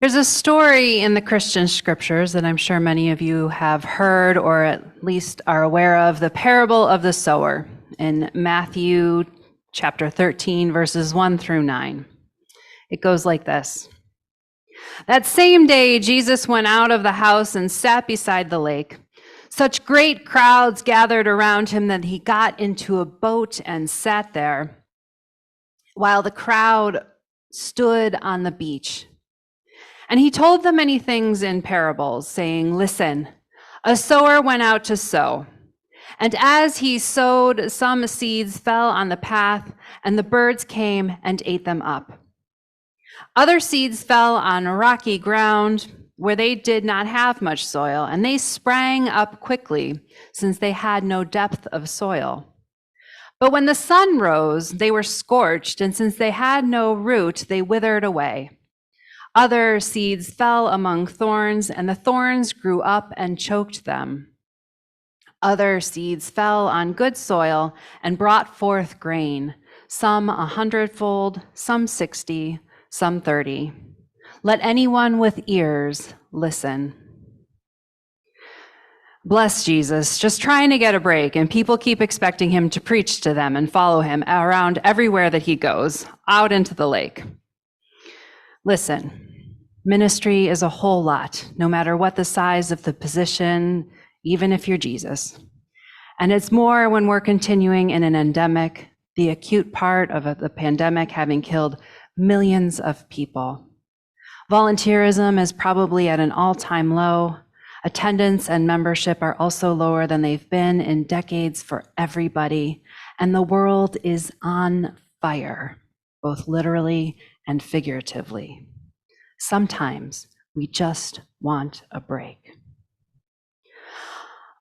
There's a story in the Christian scriptures that I'm sure many of you have heard or at least are aware of, the parable of the sower in Matthew chapter 13, verses 1 through 9. It goes like this. That same day, Jesus went out of the house and sat beside the lake. Such great crowds gathered around him that he got into a boat and sat there, while the crowd stood on the beach. And he told them many things in parables, saying, "Listen, a sower went out to sow. And as he sowed, some seeds fell on the path, and the birds came and ate them up. Other seeds fell on rocky ground where they did not have much soil, and they sprang up quickly, since they had no depth of soil. But when the sun rose, they were scorched, and since they had no root, they withered away. Other seeds fell among thorns, and the thorns grew up and choked them. Other seeds fell on good soil and brought forth grain, some 100-fold, some 60, some 30. Let anyone with ears listen." Bless Jesus, just trying to get a break, and people keep expecting him to preach to them and follow him around everywhere that he goes, out into the lake. Listen, ministry is a whole lot, no matter what the size of the position, even if you're Jesus. And it's more when we're continuing in an endemic, the acute part of the pandemic having killed millions of people. Volunteerism is probably at an all-time low. Attendance and membership are also lower than they've been in decades for everybody. And the world is on fire, both literally and figuratively. Sometimes we just want a break.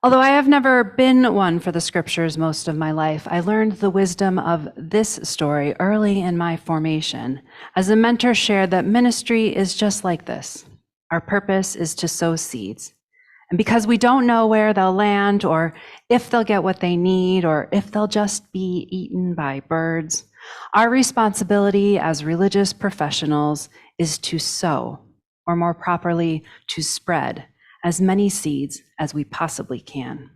Although I have never been one for the scriptures most of my life, I learned the wisdom of this story early in my formation, as a mentor shared that ministry is just like this. Our purpose is to sow seeds. And because we don't know where they'll land, or if they'll get what they need, or if they'll just be eaten by birds, our responsibility as religious professionals is to sow, or more properly, to spread as many seeds as we possibly can.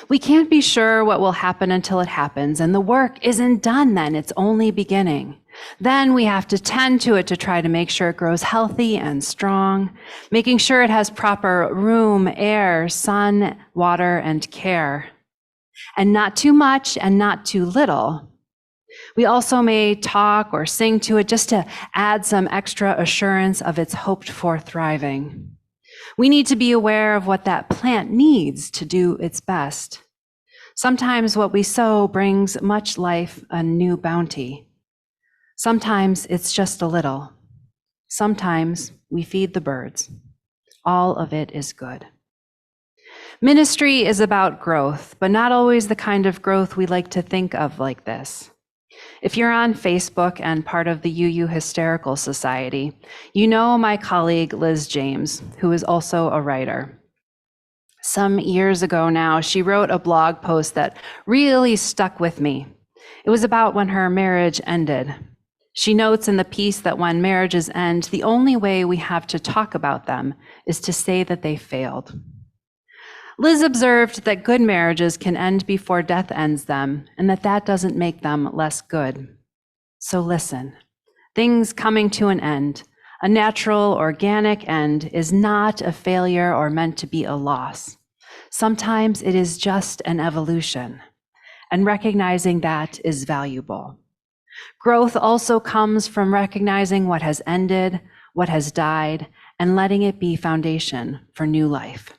We can't be sure what will happen until it happens, and the work isn't done then, it's only beginning. Then we have to tend to it to try to make sure it grows healthy and strong, making sure it has proper room, air, sun, water, and care. And not too much and not too little. We also may talk or sing to it just to add some extra assurance of its hoped-for thriving. We need to be aware of what that plant needs to do its best. Sometimes what we sow brings much life and new bounty. Sometimes it's just a little. Sometimes we feed the birds. All of it is good. Ministry is about growth, but not always the kind of growth we like to think of like this. If you're on Facebook and part of the UU Hysterical Society, you know my colleague Liz James, who is also a writer. Some years ago now, she wrote a blog post that really stuck with me. It was about when her marriage ended. She notes in the piece that when marriages end, the only way we have to talk about them is to say that they failed. Liz observed that good marriages can end before death ends them, and that doesn't make them less good. So listen, things coming to an end, a natural, organic end, is not a failure or meant to be a loss. Sometimes it is just an evolution, and recognizing that is valuable. Growth also comes from recognizing what has ended, what has died, and letting it be foundation for new life.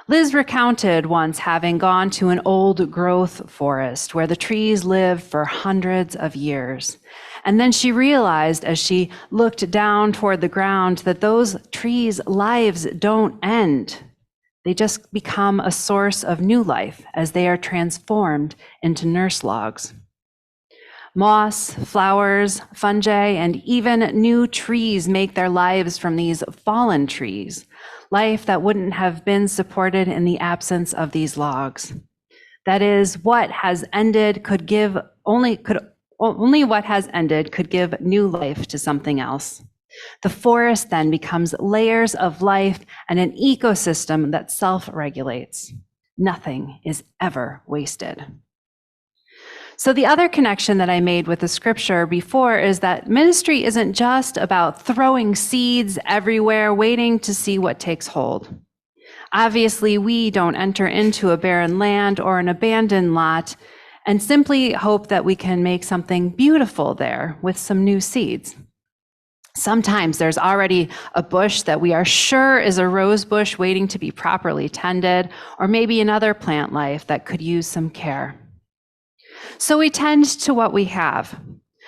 Liz recounted once having gone to an old growth forest where the trees lived for hundreds of years. And then she realized as she looked down toward the ground that those trees' lives don't end. They just become a source of new life as they are transformed into nurse logs. Moss, flowers, fungi, and even new trees make their lives from these fallen trees, life that wouldn't have been supported in the absence of these logs. That is, what has ended could give only what has ended could give new life to something else. The forest then becomes layers of life and an ecosystem that self-regulates. Nothing is ever wasted. So the other connection that I made with the scripture before is that ministry isn't just about throwing seeds everywhere, waiting to see what takes hold. Obviously, we don't enter into a barren land or an abandoned lot and simply hope that we can make something beautiful there with some new seeds. Sometimes there's already a bush that we are sure is a rose bush waiting to be properly tended, or maybe another plant life that could use some care. So we tend to what we have.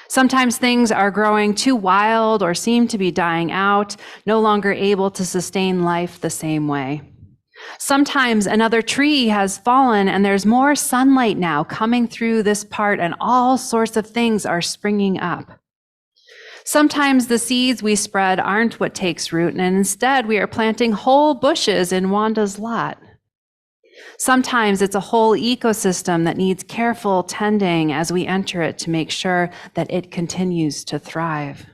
Sometimes things are growing too wild or seem to be dying out, no longer able to sustain life the same way. Sometimes another tree has fallen and there's more sunlight now coming through this part and all sorts of things are springing up. Sometimes the seeds we spread aren't what takes root, and instead we are planting whole bushes in Wanda's lot. Sometimes it's a whole ecosystem that needs careful tending as we enter it to make sure that it continues to thrive.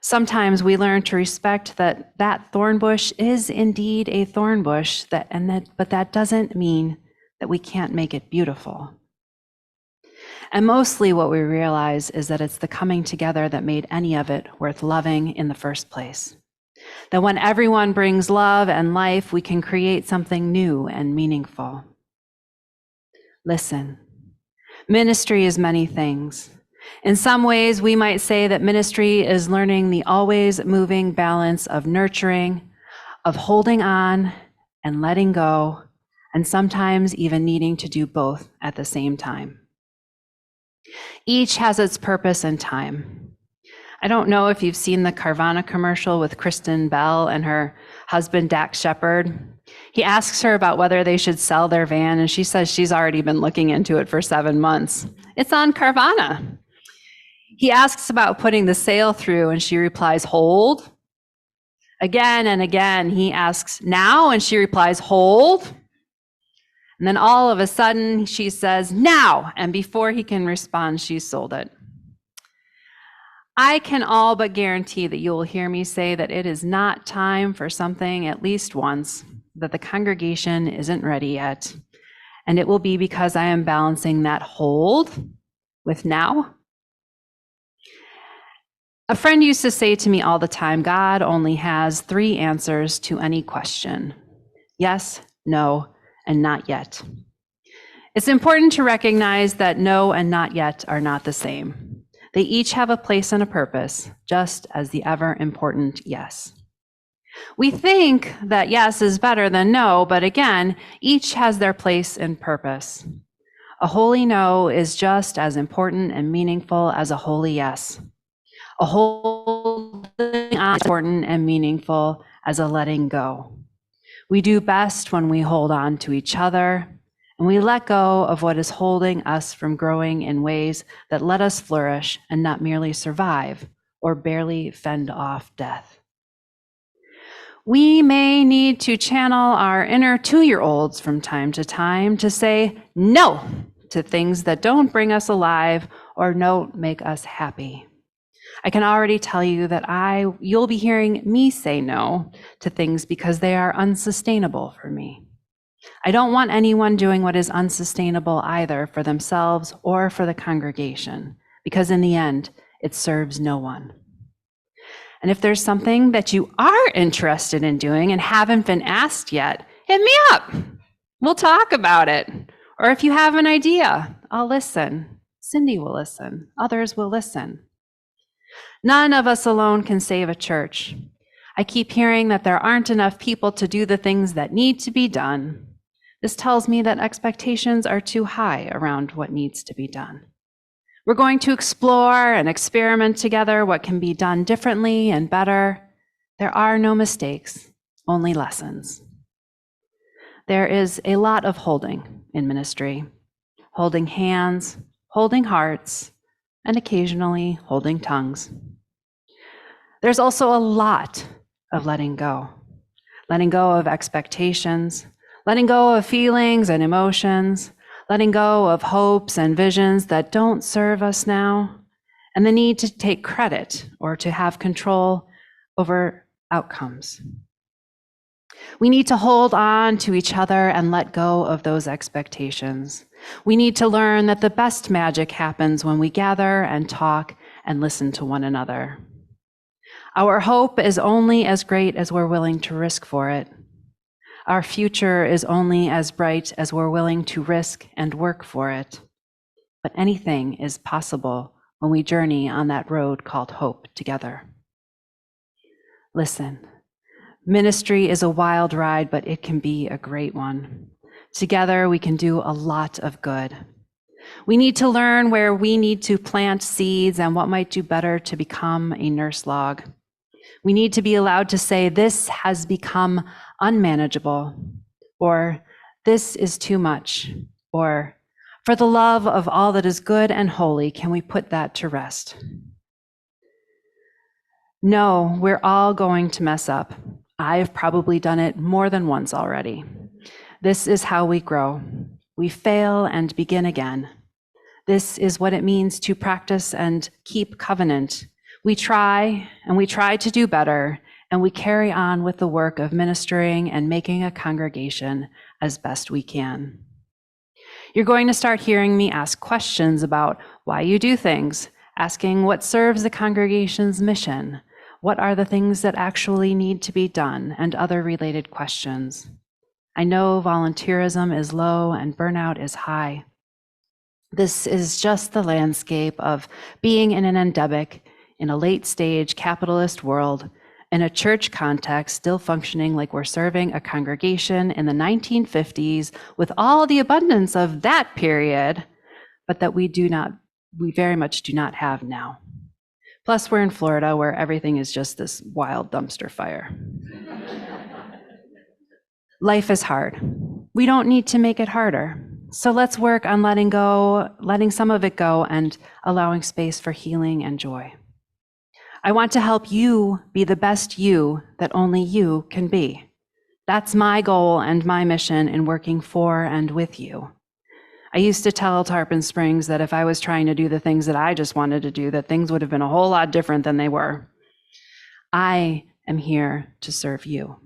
Sometimes we learn to respect that thorn bush is indeed a thorn bush, but that doesn't mean that we can't make it beautiful. And mostly what we realize is that it's the coming together that made any of it worth loving in the first place. That when everyone brings love and life, we can create something new and meaningful. Listen, ministry is many things. In some ways, we might say that ministry is learning the always moving balance of nurturing, of holding on and letting go, and sometimes even needing to do both at the same time. Each has its purpose and time. I don't know if you've seen the Carvana commercial with Kristen Bell and her husband, Dax Shepard. He asks her about whether they should sell their van, and she says she's already been looking into it for 7 months. It's on Carvana. He asks about putting the sale through, and she replies, hold. Again and again, he asks, now, and she replies, hold. And then all of a sudden, she says, now, and before he can respond, she's sold it. I can all but guarantee that you will hear me say that it is not time for something at least once, that the congregation isn't ready yet. And it will be because I am balancing that hold with now. A friend used to say to me all the time, God only has 3 answers to any question: yes, no, and not yet. It's important to recognize that no and not yet are not the same. They each have a place and a purpose, just as the ever important yes. We think that yes is better than no, but again, each has their place and purpose. A holy no is just as important and meaningful as a holy yes. A holding on is important and meaningful as a letting go. We do best when we hold on to each other and we let go of what is holding us from growing in ways that let us flourish and not merely survive or barely fend off death. We may need to channel our inner 2-year-olds from time to say no to things that don't bring us alive or don't make us happy. I can already tell you that you'll be hearing me say no to things because they are unsustainable for me. I don't want anyone doing what is unsustainable either for themselves or for the congregation, because in the end, it serves no one. And if there's something that you are interested in doing and haven't been asked yet, hit me up. We'll talk about it. Or if you have an idea, I'll listen. Cindy will listen. Others will listen. None of us alone can save a church. I keep hearing that there aren't enough people to do the things that need to be done. This tells me that expectations are too high around what needs to be done. We're going to explore and experiment together what can be done differently and better. There are no mistakes, only lessons. There is a lot of holding in ministry, holding hands, holding hearts, and occasionally holding tongues. There's also a lot of letting go of expectations, letting go of feelings and emotions, letting go of hopes and visions that don't serve us now, and the need to take credit or to have control over outcomes. We need to hold on to each other and let go of those expectations. We need to learn that the best magic happens when we gather and talk and listen to one another. Our hope is only as great as we're willing to risk for it. Our future is only as bright as we're willing to risk and work for it. But anything is possible when we journey on that road called hope together. Listen, ministry is a wild ride, but it can be a great one. Together, we can do a lot of good. We need to learn where we need to plant seeds and what might do better to become a nurse log. We need to be allowed to say, this has become unmanageable, or this is too much, or for the love of all that is good and holy, can we put that to rest? No, we're all going to mess up. I've probably done it more than once already. This is how we grow. We fail and begin again. This is what it means to practice and keep covenant. We try and we try to do better, and we carry on with the work of ministering and making a congregation as best we can. You're going to start hearing me ask questions about why you do things, asking what serves the congregation's mission, what are the things that actually need to be done, and other related questions. I know volunteerism is low and burnout is high. This is just the landscape of being in an endemic, in a late-stage capitalist world, in a church context still functioning like we're serving a congregation in the 1950s with all the abundance of that period, but that we very much do not have now. Plus, we're in Florida where everything is just this wild dumpster fire. Life is hard. We don't need to make it harder. So let's work on letting some of it go and allowing space for healing and joy. I want to help you be the best you that only you can be. That's my goal and my mission in working for and with you. I used to tell Tarpon Springs that if I was trying to do the things that I just wanted to do, that things would have been a whole lot different than they were. I am here to serve you.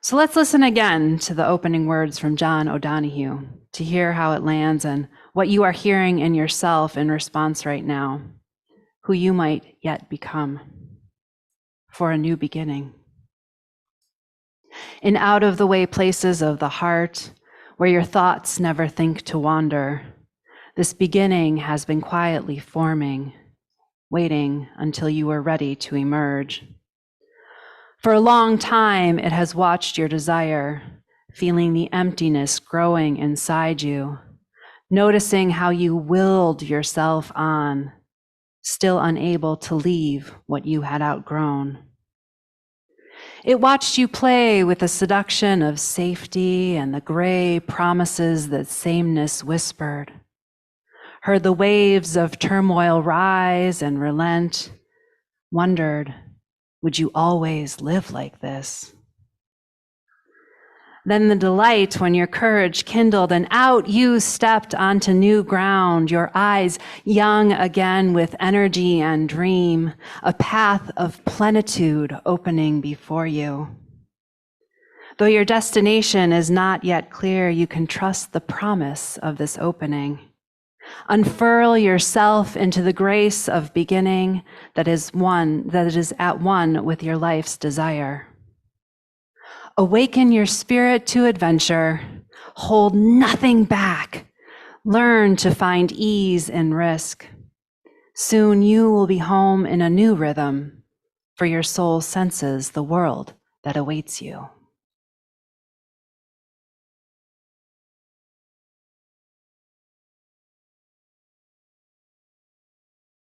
So let's listen again to the opening words from John O'Donohue to hear how it lands and what you are hearing in yourself in response right now, who you might yet become for a new beginning. In out-of-the-way places of the heart, where your thoughts never think to wander, this beginning has been quietly forming, waiting until you are ready to emerge. For a long time, it has watched your desire, feeling the emptiness growing inside you, noticing how you willed yourself on, still unable to leave what you had outgrown. It watched you play with the seduction of safety and the gray promises that sameness whispered, heard the waves of turmoil rise and relent, wondered, would you always live like this? Then the delight when your courage kindled and out you stepped onto new ground, your eyes young again with energy and dream, a path of plenitude opening before you. Though your destination is not yet clear, you can trust the promise of this opening. Unfurl yourself into the grace of beginning that is at one with your life's desire. Awaken your spirit to adventure. Hold nothing back. Learn to find ease in risk. Soon you will be home in a new rhythm, for your soul senses the world that awaits you.